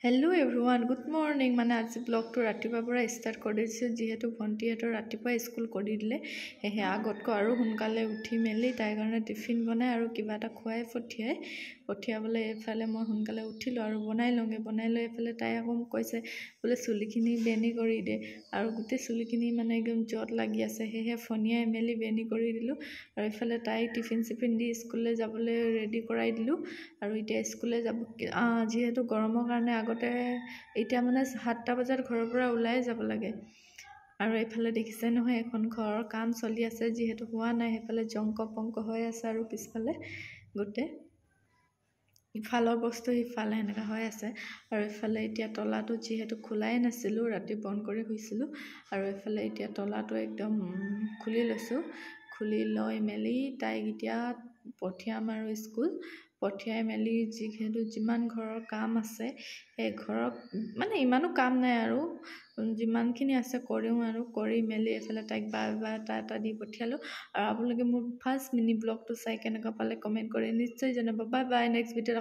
hello' everyone good morning মানে আজি ব্লগটো ৰাতিপুৱাৰ পৰা ষ্টাৰ্ট কৰি দিছোঁ যিহেতু ভণ্টিহঁতৰ ৰাতিপুৱা স্কুল কৰি দিলে সেয়ে আগতকৈ আৰু সোনকালে উঠি মেলি তাইৰ কাৰণে টিফিন বনাই আৰু কিবা এটা খুৱাই পঠিয়াবলৈ এইফালে মই সোনকালে উঠিলোঁ আৰু বনাই লৈ এইফালে তাই আকৌ মোক কৈছে বোলে চুলিখিনি বেনি কৰি দে আৰু গোটেই চুলিখিনি মানে একদম জট লাগি আছে সেয়েহে ফনিয়াই মেলি বেনি কৰি দিলোঁ আৰু এইফালে তাইক টিফিন চিফিন দি স্কুললৈ যাবলৈ ৰেডি কৰাই দিলোঁ আৰু এতিয়া স্কুললৈ যাব যিহেতু গৰমৰ কাৰণে আগতে এতিয়া মানে 7টা বজাত ঘৰৰ পৰা ওলাই যাব লাগে আৰু এইফালে দেখিছে নহয় এখন ঘৰৰ কাম চলি আছে যিহেতু হোৱা নাই সেইফালে জংক পংক হৈ আছে আৰু পিছফালে গোটেই ইফালৰ বস্তু সিফালে এনেকুৱা হৈ আছে আৰু এইফালে এতিয়া তলাটো যিহেতু খোলাই নাছিলোঁ ৰাতি বন্ধ কৰি শুইছিলোঁ আৰু এইফালে এতিয়া তলাটো একদম খুলি লৈছোঁ খুলি লৈ মেলি তাইক এতিয়া পঠিয়াম আৰু স্কুল পঠিয়াই মেলি যিহেতু যিমান ঘৰৰ কাম আছে সেই ঘৰত মানে ইমানো কাম নাই আৰু যিমানখিনি আছে কৰিম আৰু কৰি মেলি এইফালে তাইক বাই এটা দি পঠিয়ালোঁ আৰু আপোনালোকে মোৰ ফাৰ্ষ্ট মিনি ব্লগটো চাই কেনেকুৱা পালে কমেণ্ট কৰি নিশ্চয় জনাব বাই বাই নেক্সট ভিডিঅ'ত